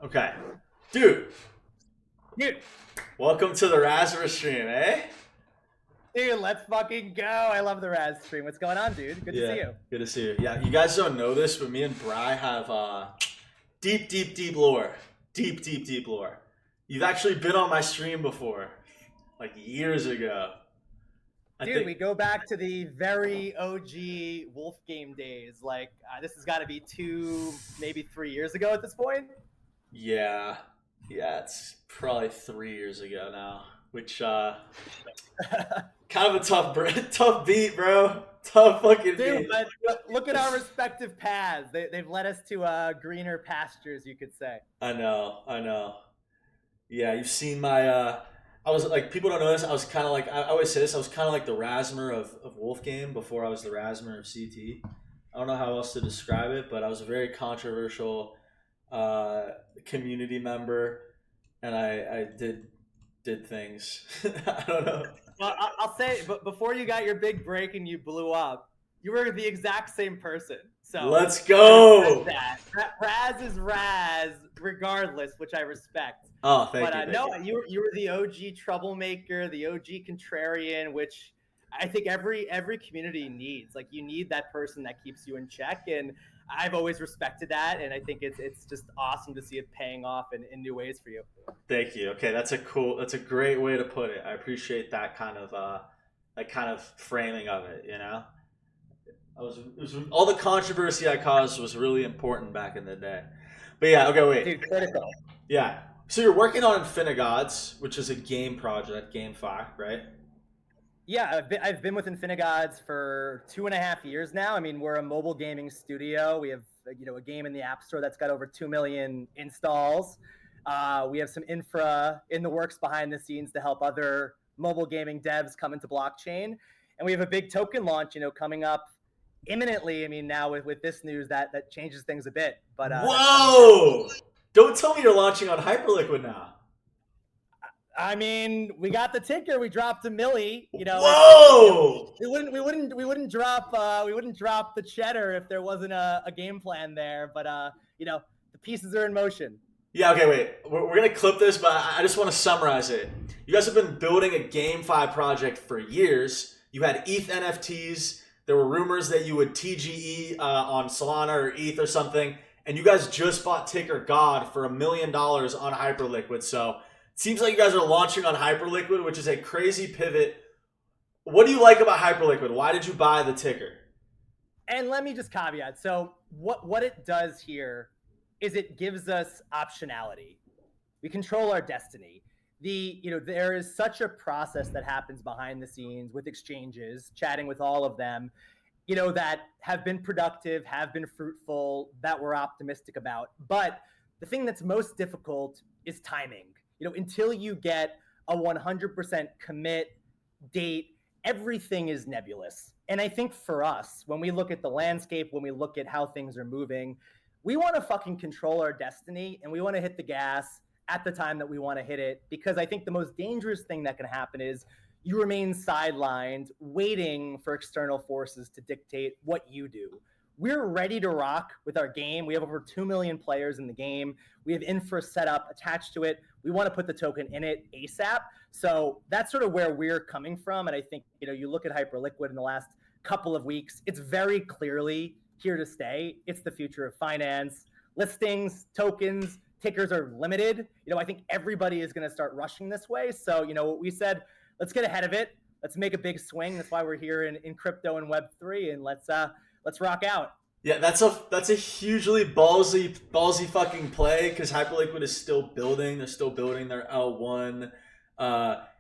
Okay. Dude, Dude, welcome to the Raspberry stream, eh? dude, let's fucking go. I love the Raz stream. What's going on, dude? Good to see Yeah, you. good to see you. Yeah, you guys don't know this, but me and Bry have deep lore. Deep lore. You've actually been on my stream before, like years ago. I Dude, think, we go back to the very OG Wolf game days. This has got to be 2, maybe 3 years ago at this point. yeah, yeah, it's probably 3 years ago now, which kind of a tough beat, bro. Tough fucking Dude, beat. but look at our respective paths. They've led us to greener pastures, you could say. I know. Yeah, you've seen my. I was like, people don't know this. I was kind of like, I always say this. I was kind of like the Rasmer of Wolf Game before I was the Rasmer of CT. I don't know how else to describe it, but I was a very controversial uh, community member, and I did things. I don't know. Well, I'll say, but before you got your big break and you blew up, you were the exact same person. So Let's I respect go. that. Raz is Raz, regardless, which I respect. Oh, thank But you, thank no, you. you were the OG troublemaker, the OG contrarian, which I think every community needs. Like you need that person that keeps you in check, and I've always respected that, and I think it's just awesome to see it paying off in new ways for you. Thank you. Okay, that's a great way to put it. I appreciate that kind of framing of it. You know. All the controversy I caused was really important back in the day. But yeah, okay, wait. Dude, critical. Yeah. So you're working on Infinigods, which is a game project, GameFi, right? Yeah, I've been with Infinigods for 2.5 years now. I mean, we're a mobile gaming studio. We have a game in the App Store that's got over 2 million installs. We have some infra in the works behind the scenes to help other mobile gaming devs come into blockchain, and we have a big token launch, coming up imminently. I mean, now with this news that changes things a bit, but that's coming soon. Whoa! Don't tell me you're launching on Hyperliquid now. I mean, we got the ticker. We dropped a milli. Whoa! We wouldn't drop the cheddar if there wasn't a game plan there. But the pieces are in motion. Yeah, okay, wait. We're going to clip this, but I just want to summarize it. You guys have been building a GameFi project for years. You had ETH NFTs. There were rumors that you would TGE on Solana or ETH or something. And you guys just bought Ticker God for $1 million on Hyperliquid. So it seems like you guys are launching on Hyperliquid, which is a crazy pivot. What do you like about Hyperliquid? Why did you buy the ticker? And let me just caveat. So what it does here is it gives us optionality. We control our destiny. There is such a process that happens behind the scenes with exchanges, chatting with all of them, that have been productive, have been fruitful, that we're optimistic about. But the thing that's most difficult is timing. Until you get a 100% commit date, everything is nebulous. And I think for us, when we look at the landscape, when we look at how things are moving, we want to fucking control our destiny, and we want to hit the gas at the time that we want to hit it, because I think the most dangerous thing that can happen is you remain sidelined waiting for external forces to dictate what you do. We're ready to rock with our game. We have over 2 million players in the game. We have infra set up attached to it. We want to put the token in it ASAP. So that's sort of where we're coming from. And I think, you look at Hyperliquid in the last couple of weeks, it's very clearly here to stay. It's the future of finance. Listings, tokens, tickers are limited. I think everybody is going to start rushing this way. So, what we said, let's get ahead of it. Let's make a big swing. That's why we're here in crypto and Web3, and let's rock out. Yeah, that's a hugely ballsy fucking play because Hyperliquid is still building. They're still building their L1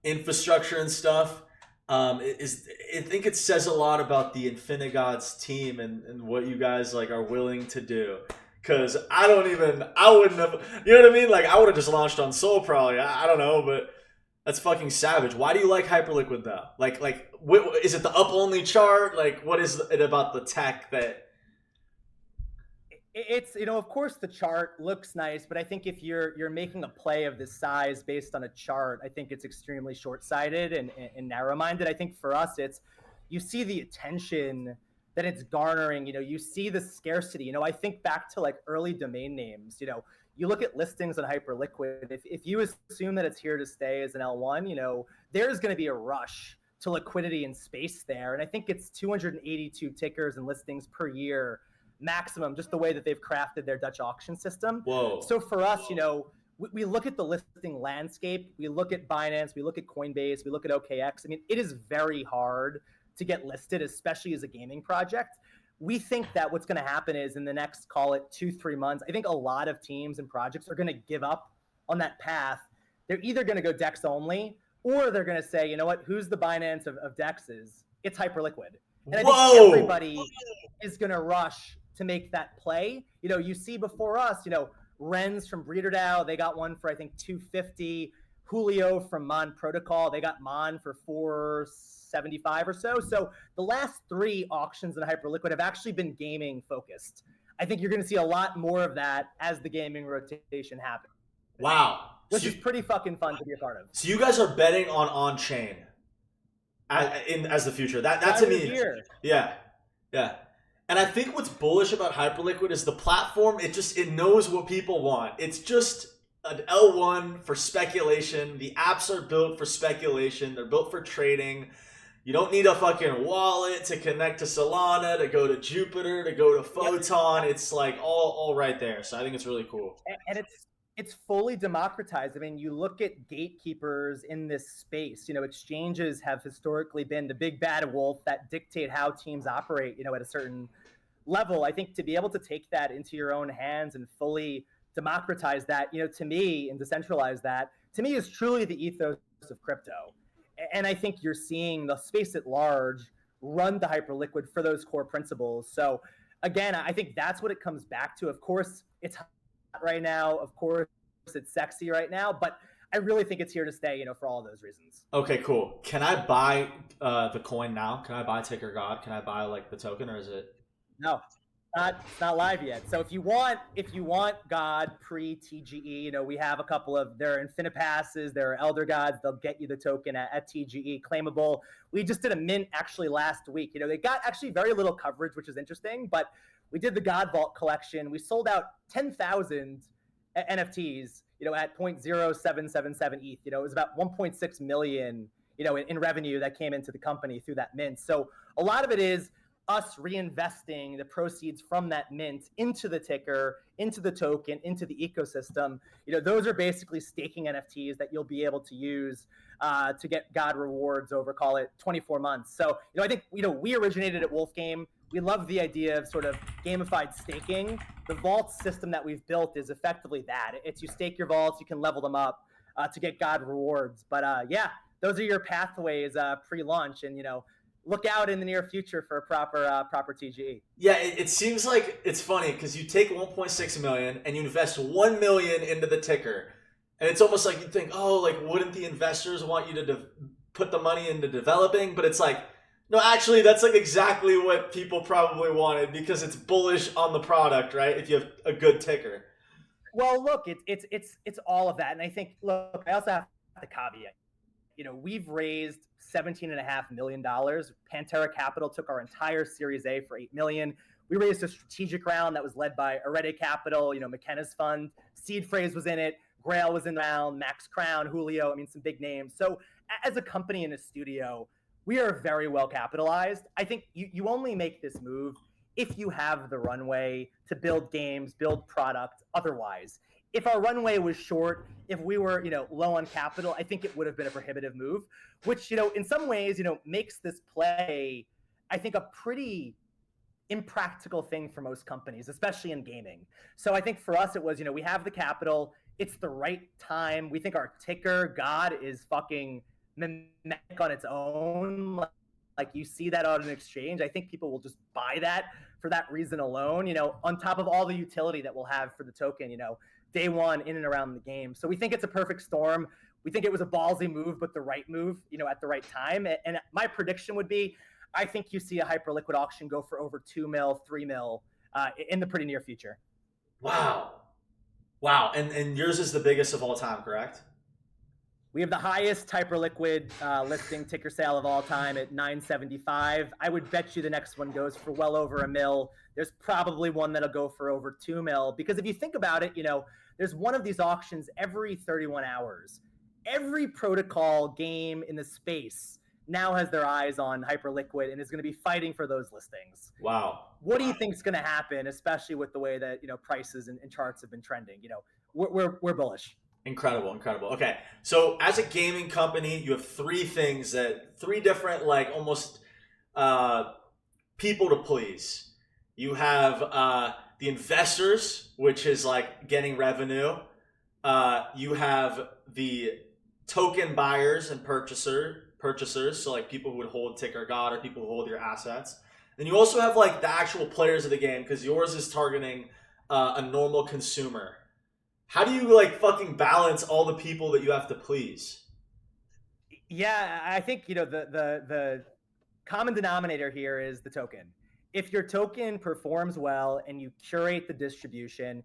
infrastructure and stuff. I think it says a lot about the Infinigods team and what you guys like are willing to do. Cause I wouldn't have, you know what I mean? Like I would have just launched on Sol probably. I don't know, but that's fucking savage. Why do you like Hyperliquid though? Is it the up only chart? Like, what is it about the tech that? It's of course the chart looks nice, but I think if you're making a play of this size based on a chart, I think it's extremely short-sighted and narrow-minded. I think for us, it's you see the attention that it's garnering. You see the scarcity. I think back to like early domain names. you look at listings on Hyperliquid, if you assume that it's here to stay as an L1, there's going to be a rush to liquidity and space there. And I think it's 282 tickers and listings per year maximum, just the way that they've crafted their Dutch auction system. Whoa. So for us, we look at the listing landscape, we look at Binance, we look at Coinbase, we look at OKX. I mean, it is very hard to get listed, especially as a gaming project. We think that what's going to happen is in the next, call it 2-3 months, I think a lot of teams and projects are going to give up on that path. They're either going to go DEX only, or they're going to say, you know what, who's the Binance of DEXs? It's Hyperliquid. And I think everybody is going to rush to make that play. You see before us, Renz from Breeder DAO, they got one for I think 250. Julio from Mon Protocol, they got Mon for 475 or so. So the last 3 auctions in Hyperliquid have actually been gaming focused. I think you're going to see a lot more of that as the gaming rotation happens. Wow. Which is pretty fucking fun to be a part of. So you guys are betting on-chain as the future. That to me, yeah. And I think what's bullish about Hyperliquid is the platform. It knows what people want. It's just an L1 for speculation. The apps are built for speculation. They're built for trading. You don't need a fucking wallet to connect to Solana, to go to Jupiter, to go to Photon. Yep. It's like all right there. So I think it's really cool. And it's fully democratized. I mean, you look at gatekeepers in this space. Exchanges have historically been the big bad wolf that dictate how teams operate, at a certain level. I think to be able to take that into your own hands and fully democratize that, to me, and decentralize that, to me is truly the ethos of crypto. And I think you're seeing the space at large run to Hyperliquid for those core principles. So again, I think that's what it comes back to. Of course, it's hot right now. Of course, it's sexy right now, but I really think it's here to stay, for all of those reasons. Okay, cool. Can I buy the coin now? Can I buy Ticker God? Can I buy the token, or is it? No, it's not live yet. So if you want God pre-TGE, we have a couple of there are Infinipasses, there are Elder Gods. They'll get you the token at TGE claimable. We just did a mint actually last week. They got actually very little coverage, which is interesting, but we did the God Vault collection. We sold out 10,000 NFTs, at 0.0777 ETH. It was about 1.6 million, in revenue that came into the company through that mint. So a lot of it is us reinvesting the proceeds from that mint into the ticker, into the token, into the ecosystem. Those are basically staking NFTs that you'll be able to use to get God rewards over, call it 24 months. So, I think, we originated at Wolf Game. We love the idea of sort of gamified staking. The vault system that we've built is effectively that. It's you stake your vaults, you can level them up to get God rewards. But those are your pathways pre-launch, and look out in the near future for a proper TGE. Yeah, it seems like it's funny because you take 1.6 million and you invest 1 million into the ticker, and it's almost like you think, wouldn't the investors want you to put the money into developing? But it's like, no, actually, that's exactly what people probably wanted because it's bullish on the product, right? If you have a good ticker. Well, look, it's all of that, and I think, look, I also have the caveat. We've raised $17.5 million. Pantera Capital took our entire Series A for $8 million. We raised a strategic round that was led by Arete Capital, McKenna's fund. Seed Phrase was in it. Grail was in the round. Max Crown, Julio. Some big names. So as a company in a studio, we are very well capitalized. I think you only make this move if you have the runway to build games, build product otherwise. If our runway was short, if we were, low on capital, I think it would have been a prohibitive move, which, in some ways, makes this play, I think, a pretty impractical thing for most companies, especially in gaming. So I think for us, it was, we have the capital. It's the right time. We think our ticker, God, is fucking mimetic on its own. Like you see that on an exchange. I think people will just buy that for that reason alone, on top of all the utility that we'll have for the token, day one in and around the game. So we think it's a perfect storm. We think it was a ballsy move, but the right move, at the right time. And my prediction would be, I think you see a Hyperliquid auction go for over 2 mil, 3 mil in the pretty near future. Wow. And yours is the biggest of all time, correct? We have the highest Hyperliquid listing ticker sale of all time at 975. I would bet you the next one goes for well over 1 mil. There's probably one that'll go for over 2 mil, because if you think about it, there's one of these auctions every 31 hours. Every protocol game in the space now has their eyes on Hyperliquid and is going to be fighting for those listings. Wow. What do you think is going to happen, especially with the way that prices and charts have been trending? We're bullish. Incredible. Okay, so as a gaming company, you have three different like almost people to please. You have the investors, which is like getting revenue. You have the token buyers and purchasers, so like people who would hold Ticker God or people who hold your assets. Then you also have like the actual players of the game, because yours is targeting a normal consumer. How do you like fucking balance all the people that you have to please? Yeah, I think the common denominator here is the token. If your token performs well and you curate the distribution,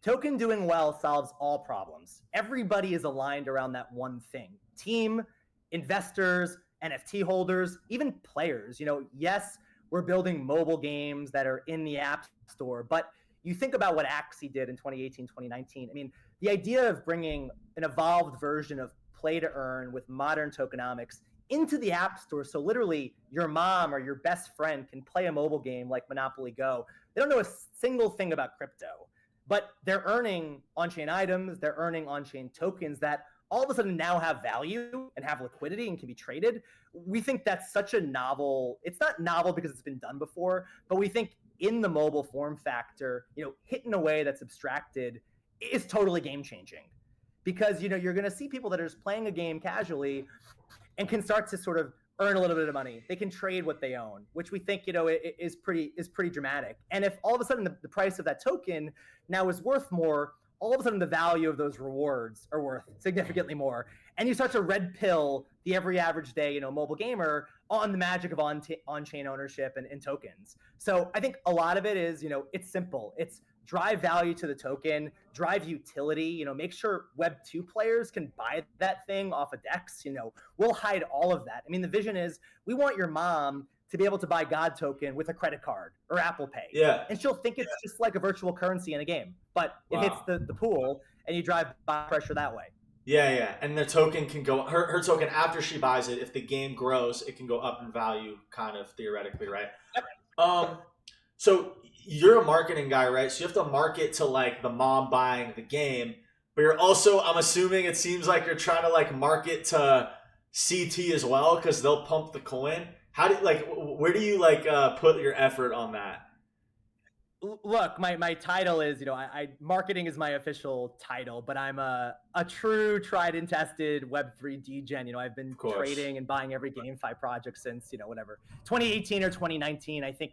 token doing well solves all problems. Everybody is aligned around that one thing. Team, investors, NFT holders, even players. Yes, we're building mobile games that are in the App Store, but you think about what Axie did in 2018, 2019. I mean, the idea of bringing an evolved version of play to earn with modern tokenomics into the App Store, so literally your mom or your best friend can play a mobile game like Monopoly Go. They don't know a single thing about crypto, but they're earning on-chain items, they're earning on-chain tokens that all of a sudden now have value and have liquidity and can be traded. We think that's such a novel, it's not novel because it's been done before, but we think in the mobile form factor, hit in a way that's abstracted is totally game changing. Because you're going to see people that are just playing a game casually and can start to sort of earn a little bit of money. They can trade what they own, which we think is pretty dramatic. And if all of a sudden the price of that token now is worth more, all of a sudden the value of those rewards are worth significantly more. And you start to red pill the every average day, mobile gamer on the magic of on-chain ownership and tokens. So I think a lot of it is, it's simple. It's drive value to the token, drive utility, make sure Web 2 players can buy that thing off of DEX. We'll hide all of that. I mean, the vision is we want your mom to be able to buy God token with a credit card or Apple Pay. Yeah. And she'll think it's just like a virtual currency in a game, but it hits the pool and you drive buy pressure that way. Yeah. And the token can go, her token after she buys it, if the game grows, it can go up in value, kind of theoretically, right? Yep. So you're a marketing guy, right? So you have to market to like the mom buying the game, but you're also, I'm assuming it seems like you're trying to like market to CT as well, because they'll pump the coin. Where do you put your effort on that? Look, my title is, marketing is my official title, but I'm a true tried and tested Web3 degen. I've been trading and buying every GameFi project since, 2018 or 2019. I think,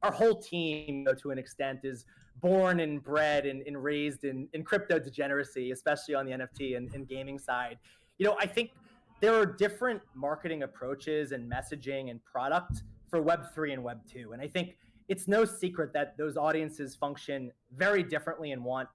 our whole team, to an extent, is born and bred and raised in crypto degeneracy, especially on the NFT and gaming side. I think there are different marketing approaches and messaging and product for Web3 and Web2. And I think it's no secret that those audiences function very differently and want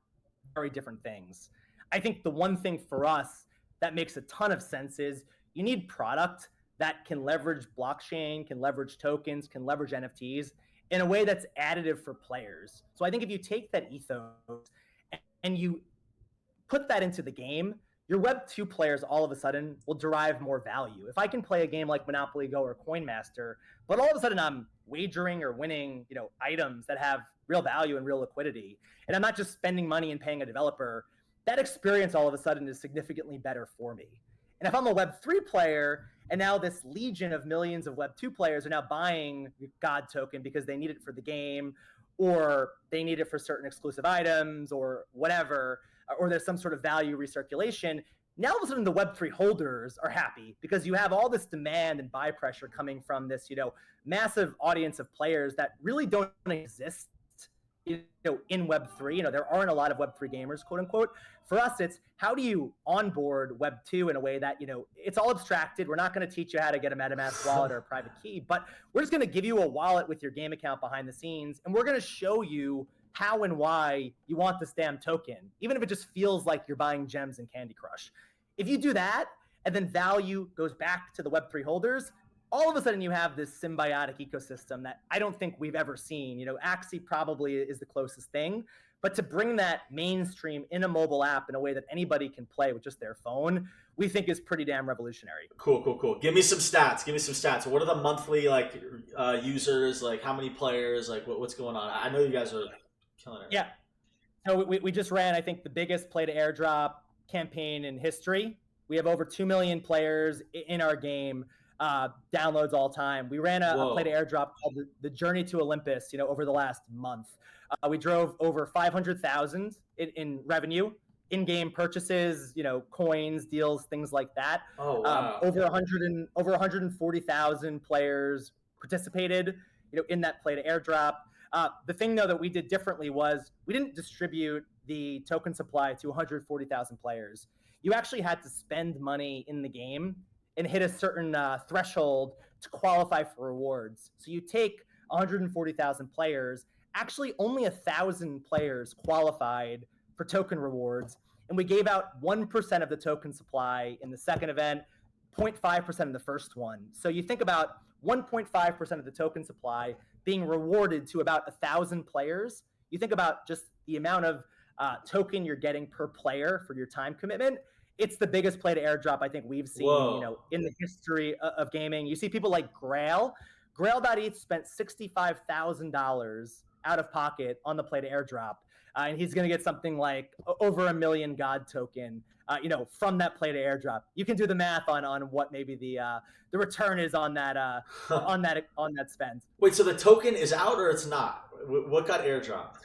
very different things. I think the one thing for us that makes a ton of sense is you need product that can leverage blockchain, can leverage tokens, can leverage NFTs in a way that's additive for players. So I think if you take that ethos and you put that into the game, your Web 2 players all of a sudden will derive more value. If I can play a game like Monopoly Go or Coinmaster, but all of a sudden I'm wagering or winning, items that have real value and real liquidity, and I'm not just spending money and paying a developer, that experience all of a sudden is significantly better for me. And if I'm a Web 3 player, and now this legion of millions of Web 2 players are now buying God token because they need it for the game, or they need it for certain exclusive items or whatever, or there's some sort of value recirculation, now all of a sudden the Web3 holders are happy because you have all this demand and buy pressure coming from this, massive audience of players that really don't exist, in Web3. There aren't a lot of Web3 gamers, quote unquote. For us, it's how do you onboard Web2 in a way that, it's all abstracted. We're not going to teach you how to get a MetaMask wallet or a private key, but we're just going to give you a wallet with your game account behind the scenes, and we're going to show you how and why you want this damn token, even if it just feels like you're buying gems in Candy Crush. If you do that, and then value goes back to the Web3 holders, all of a sudden you have this symbiotic ecosystem that I don't think we've ever seen. Axie probably is the closest thing, But to bring that mainstream in a mobile app in a way that anybody can play with just their phone, we think is pretty damn revolutionary. Cool. Give me some stats. What are the monthly like users? Like how many players? Like what's going on? I know you guys are killing it. Yeah. So we just ran, I think, the biggest play to airdrop campaign in history. We have over 2 million players in our game, downloads all time. We ran a play to airdrop called the Journey to Olympus, over the last month. We drove over 500,000 in revenue, in-game purchases, coins, deals, things like that. Oh wow. Over 140,000 players participated, in that play to airdrop. The thing, though, that we did differently was we didn't distribute the token supply to 140,000 players. You actually had to spend money in the game and hit a certain threshold to qualify for rewards. So you take 140,000 players, actually only 1,000 players qualified for token rewards, and we gave out 1% of the token supply in the second event, 0.5% in the first one. So you think about 1.5% of the token supply being rewarded to about 1,000 players. You think about just the amount of token you're getting per player for your time commitment. It's the biggest play to airdrop I think we've seen, in the history of gaming. You see people like Grail. Grail.eth spent $65,000 out of pocket on the play to airdrop, and he's going to get something like over 1 million God token, from that play to airdrop. You can do the math on what maybe the return is on that on that spend. Wait, so the token is out or it's not? What got airdropped?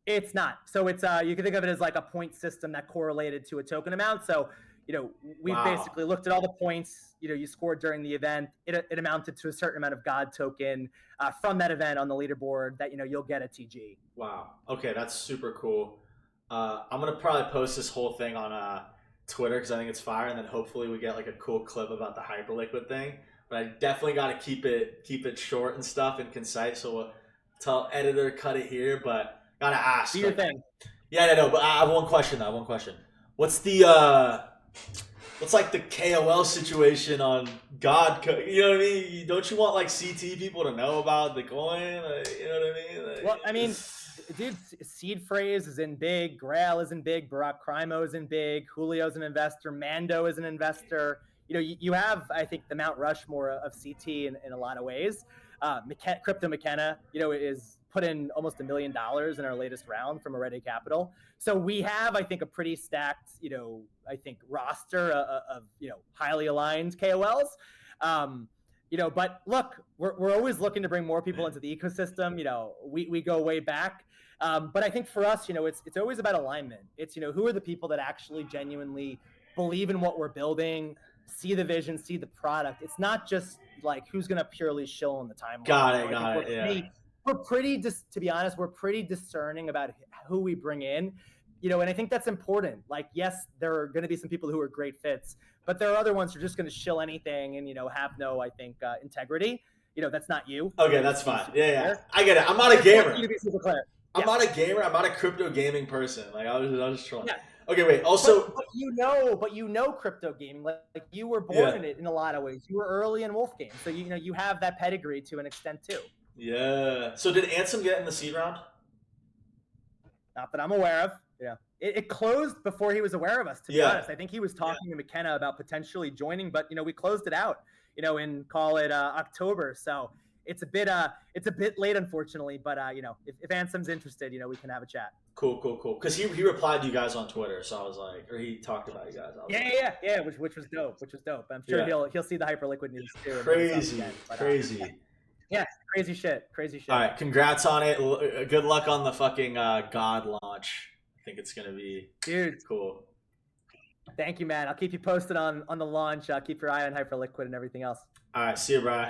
It's not. So it's you can think of it as like a point system that correlated to a token amount. So we basically looked at all the points you scored during the event. It amounted to a certain amount of God token from that event on the leaderboard that you'll get a TG. Wow. Okay, that's super cool. I'm gonna probably post this whole thing on Twitter because I think it's fire, and then hopefully we get like a cool clip about the Hyperliquid thing. But I definitely got to keep it short and stuff and concise. So we'll tell editor cut it here, but gotta ask. Do your thing. Yeah, I know. But I have one question. What's the what's like the KOL situation on God? You know what I mean? Don't you want like CT people to know about the coin? You know what I mean? Well, I mean, dude, Seed Phrase is in big, Grail is in big, Barack Crimo is in big, Julio's an investor, Mando is an investor. You have, I think, the Mount Rushmore of CT in a lot of ways. Crypto McKenna, is put in almost $1 million in our latest round from Arete Capital. So we have, I think, a pretty stacked, I think, roster of highly aligned KOLs. But look, we're always looking to bring more people into the ecosystem. We go way back. But I think for us, it's always about alignment. It's, who are the people that actually genuinely believe in what we're building, see the vision, see the product. It's not just like who's going to purely shill on the timeline. Got it. Yeah. We're pretty, to be honest, we're pretty discerning about who we bring in, and I think that's important. Like, yes, there are going to be some people who are great fits, but there are other ones who are just going to shill anything and, have no, I think, integrity. That's not you. Okay, that's fine. Yeah. I get it. I'm not a gamer. You to be super clear. I'm not a gamer. I'm not a crypto gaming person. Like, I was just trolling. Yeah. Okay, wait. Also, but crypto gaming. Like you were born in it in a lot of ways. You were early in Wolf Game, so you have that pedigree to an extent too. Yeah. So did Ansem get in the seed round? Not that I'm aware of. Yeah. It closed before he was aware of us, to be honest. I think he was talking to McKenna about potentially joining, but we closed it out, in call it October. So it's a bit late, unfortunately. But if Ansem's interested, we can have a chat. Cool. Because he replied to you guys on Twitter, so I was like, or he talked about you guys. Yeah. Which was dope. I'm sure he'll see the Hyperliquid news too. Crazy. Yeah, crazy shit. All right, congrats on it. Good luck on the fucking God launch. I think it's gonna be cool. Thank you, man. I'll keep you posted on the launch. Keep your eye on Hyperliquid and everything else. All right, see you, bro.